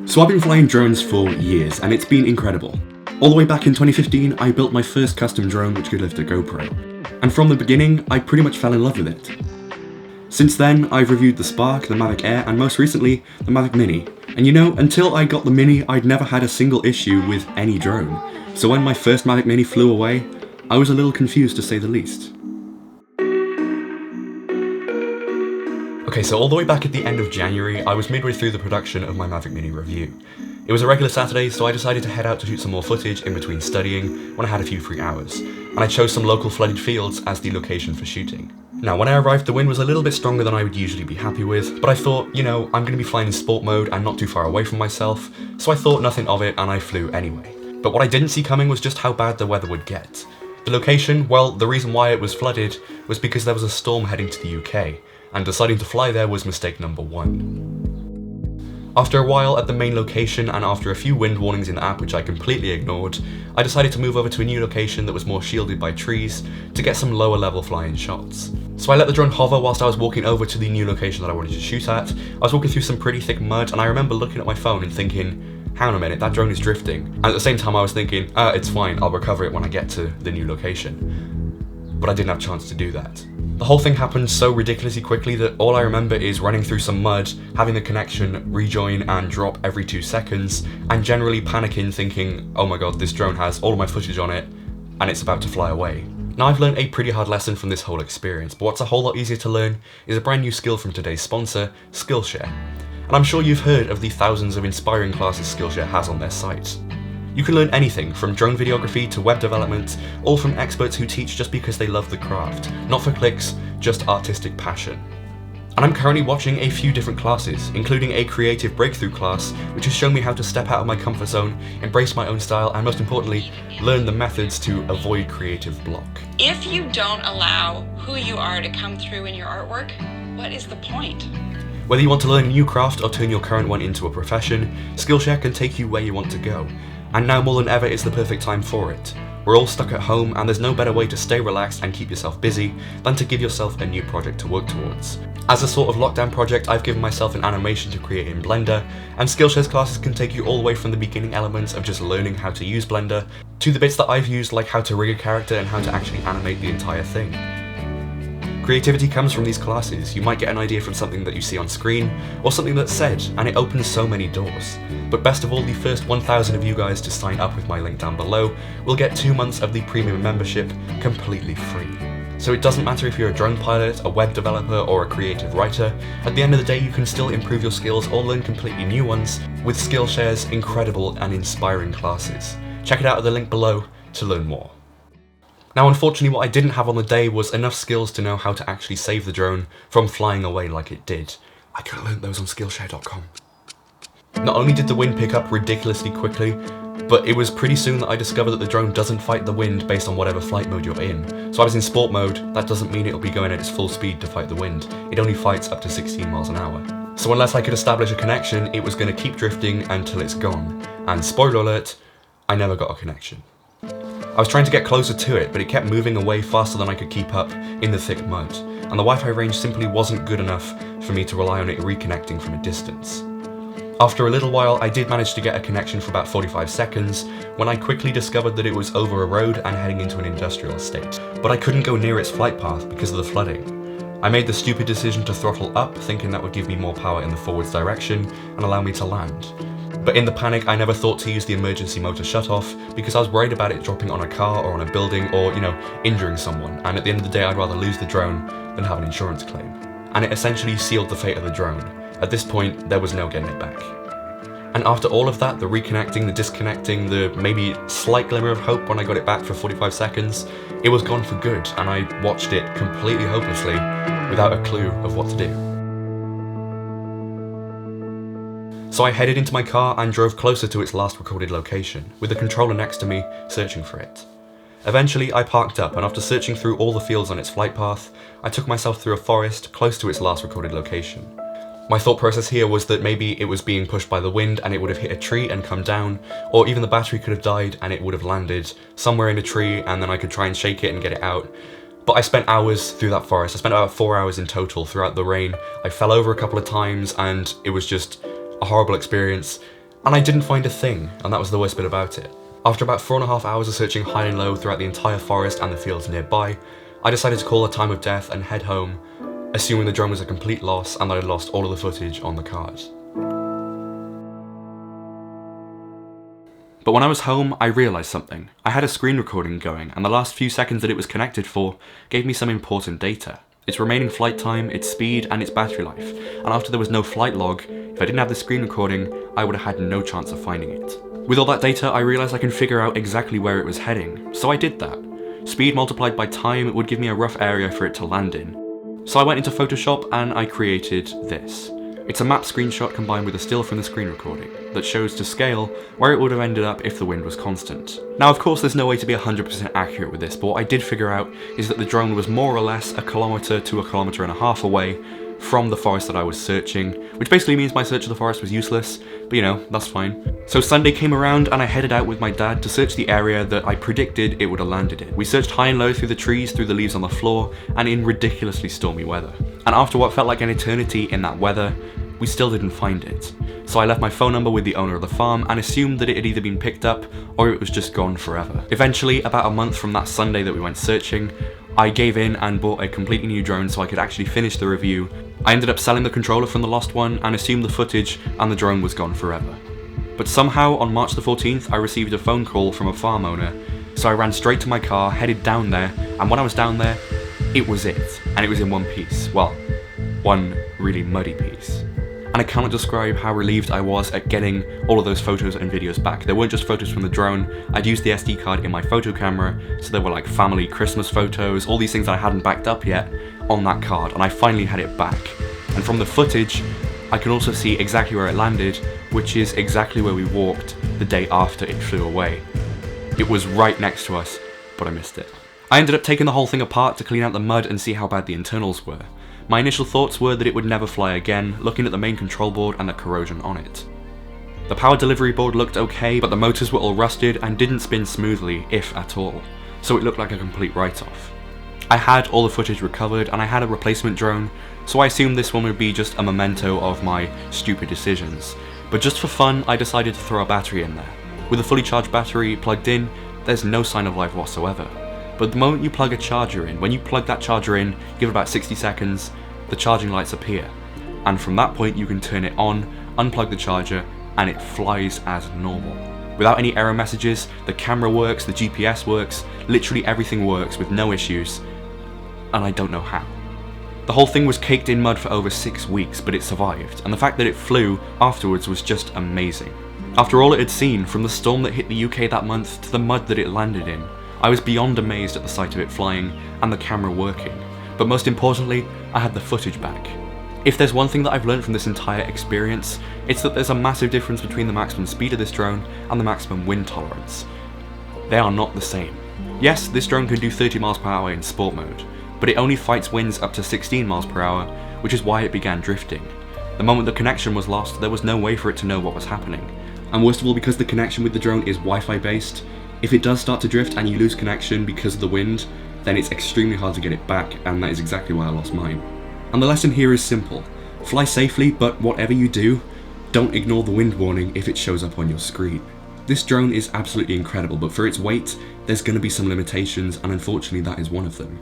So I've been flying drones for years, and it's been incredible. All the way back in 2015, I built my first custom drone which could lift a GoPro. And from the beginning, I pretty much fell in love with it. Since then, I've reviewed the Spark, the Mavic Air, and most recently, the Mavic Mini. And you know, until I got the Mini, I'd never had a single issue with any drone. So when my first Mavic Mini flew away, I was a little confused to say the least. Okay, so all the way back at the end of January, I was midway through the production of my Mavic Mini review. It was a regular Saturday, so I decided to head out to shoot some more footage in between studying when I had a few free hours, and I chose some local flooded fields as the location for shooting. Now, when I arrived, the wind was a little bit stronger than I would usually be happy with, but I thought, you know, I'm going to be flying in sport mode and not too far away from myself, so I thought nothing of it and I flew anyway. But what I didn't see coming was just how bad the weather would get. The location, well, the reason why it was flooded was because there was a storm heading to the UK, and deciding to fly there was mistake number one. After a while at the main location and after a few wind warnings in the app which I completely ignored, I decided to move over to a new location that was more shielded by trees to get some lower level flying shots. So I let the drone hover whilst I was walking over to the new location that I wanted to shoot at. I was walking through some pretty thick mud and I remember looking at my phone and thinking, hang on a minute, that drone is drifting. And at the same time I was thinking, it's fine, I'll recover it when I get to the new location. But I didn't have a chance to do that. The whole thing happened so ridiculously quickly that all I remember is running through some mud, having the connection rejoin and drop every 2 seconds, and generally panicking thinking, oh my god, this drone has all of my footage on it, and it's about to fly away. Now I've learned a pretty hard lesson from this whole experience, but what's a whole lot easier to learn is a brand new skill from today's sponsor, Skillshare. And I'm sure you've heard of the thousands of inspiring classes Skillshare has on their site. You can learn anything from drone videography to web development, all from experts who teach just because they love the craft, not for clicks, just artistic passion. And I'm currently watching a few different classes, including a creative breakthrough class, which has shown me how to step out of my comfort zone, embrace my own style, and most importantly, learn the methods to avoid creative block. If you don't allow who you are to come through in your artwork, what is the point? Whether you want to learn a new craft or turn your current one into a profession, Skillshare can take you where you want to go. And now more than ever, it's the perfect time for it. We're all stuck at home and there's no better way to stay relaxed and keep yourself busy than to give yourself a new project to work towards. As a sort of lockdown project, I've given myself an animation to create in Blender, and Skillshare's classes can take you all the way from the beginning elements of just learning how to use Blender, to the bits that I've used like how to rig a character and how to actually animate the entire thing. Creativity comes from these classes. You might get an idea from something that you see on screen, or something that's said, and it opens so many doors. But best of all, the first 1,000 of you guys to sign up with my link down below will get 2 months of the premium membership completely free. So it doesn't matter if you're a drone pilot, a web developer, or a creative writer, at the end of the day you can still improve your skills or learn completely new ones with Skillshare's incredible and inspiring classes. Check it out at the link below to learn more. Now unfortunately what I didn't have on the day was enough skills to know how to actually save the drone from flying away like it did. I could have learned those on Skillshare.com. Not only did the wind pick up ridiculously quickly, but it was pretty soon that I discovered that the drone doesn't fight the wind based on whatever flight mode you're in. So I was in sport mode, that doesn't mean it'll be going at its full speed to fight the wind. It only fights up to 16 miles an hour. So unless I could establish a connection, it was going to keep drifting until it's gone. And spoiler alert, I never got a connection. I was trying to get closer to it, but it kept moving away faster than I could keep up in the thick mud, and the Wi-Fi range simply wasn't good enough for me to rely on it reconnecting from a distance. After a little while, I did manage to get a connection for about 45 seconds, when I quickly discovered that it was over a road and heading into an industrial estate, but I couldn't go near its flight path because of the flooding. I made the stupid decision to throttle up, thinking that would give me more power in the forwards direction and allow me to land. But in the panic, I never thought to use the emergency motor shutoff because I was worried about it dropping on a car or on a building or, injuring someone, and at the end of the day I'd rather lose the drone than have an insurance claim. And it essentially sealed the fate of the drone. At this point, there was no getting it back. And after all of that, the reconnecting, the disconnecting, the maybe slight glimmer of hope when I got it back for 45 seconds, it was gone for good, and I watched it completely hopelessly without a clue of what to do. So I headed into my car and drove closer to its last recorded location, with the controller next to me, searching for it. Eventually, I parked up, and after searching through all the fields on its flight path, I took myself through a forest close to its last recorded location. My thought process here was that maybe it was being pushed by the wind and it would have hit a tree and come down, or even the battery could have died and it would have landed somewhere in a tree and then I could try and shake it and get it out. But I spent hours through that forest. I spent about 4 hours in total throughout the rain. I fell over a couple of times and it was just a horrible experience. And I didn't find a thing, and that was the worst bit about it. After about 4.5 hours of searching high and low throughout the entire forest and the fields nearby, I decided to call a time of death and head home, assuming the drone was a complete loss and that I'd lost all of the footage on the card. But when I was home, I realised something. I had a screen recording going, and the last few seconds that it was connected for gave me some important data. Its remaining flight time, its speed, and its battery life. And after there was no flight log, if I didn't have the screen recording, I would have had no chance of finding it. With all that data, I realised I can figure out exactly where it was heading, so I did that. Speed multiplied by time would give me a rough area for it to land in. So I went into Photoshop and I created this. It's a map screenshot combined with a still from the screen recording that shows to scale where it would have ended up if the wind was constant. Now of course there's no way to be 100% accurate with this, but what I did figure out is that the drone was more or less 1 kilometre to 1.5 kilometres away from the forest that I was searching, which basically means my search of the forest was useless, but you know, that's fine. So Sunday came around and I headed out with my dad to search the area that I predicted it would have landed in. We searched high and low through the trees, through the leaves on the floor, and in ridiculously stormy weather. And after what felt like an eternity in that weather, we still didn't find it. So I left my phone number with the owner of the farm and assumed that it had either been picked up or it was just gone forever. Eventually, about a month from that Sunday that we went searching, I gave in and bought a completely new drone so I could actually finish the review. I ended up selling the controller from the lost one and assumed the footage and the drone was gone forever. But somehow on March the 14th I received a phone call from a farm owner, so I ran straight to my car, headed down there, and when I was down there, it was it. And it was in one piece. Well, one really muddy piece. And I cannot describe how relieved I was at getting all of those photos and videos back. They weren't just photos from the drone, I'd used the SD card in my photo camera, so there were like family Christmas photos, all these things that I hadn't backed up yet on that card, and I finally had it back. And from the footage, I can also see exactly where it landed, which is exactly where we walked the day after it flew away. It was right next to us, but I missed it. I ended up taking the whole thing apart to clean out the mud and see how bad the internals were. My initial thoughts were that it would never fly again, looking at the main control board and the corrosion on it. The power delivery board looked okay, but the motors were all rusted and didn't spin smoothly, if at all, so it looked like a complete write-off. I had all the footage recovered and I had a replacement drone, so I assumed this one would be just a memento of my stupid decisions. But just for fun, I decided to throw a battery in there. With a fully charged battery plugged in, there's no sign of life whatsoever. But the moment you plug a charger in, when you plug that charger in, give it about 60 seconds, the charging lights appear. And from that point you can turn it on, unplug the charger, and it flies as normal. Without any error messages, the camera works, the GPS works, literally everything works with no issues, and I don't know how. The whole thing was caked in mud for over 6 weeks, but it survived, and the fact that it flew afterwards was just amazing. After all it had seen, from the storm that hit the UK that month to the mud that it landed in, I was beyond amazed at the sight of it flying and the camera working, but most importantly, I had the footage back. If there's one thing that I've learned from this entire experience, it's that there's a massive difference between the maximum speed of this drone and the maximum wind tolerance. They are not the same. Yes, this drone can do 30 miles per hour in sport mode, but it only fights winds up to 16 miles per hour, which is why it began drifting. The moment the connection was lost, there was no way for it to know what was happening. And worst of all, because the connection with the drone is Wi-Fi based, if it does start to drift and you lose connection because of the wind, then it's extremely hard to get it back, and that is exactly why I lost mine. And the lesson here is simple. Fly safely, but whatever you do, don't ignore the wind warning if it shows up on your screen. This drone is absolutely incredible, but for its weight, there's going to be some limitations, and unfortunately that is one of them.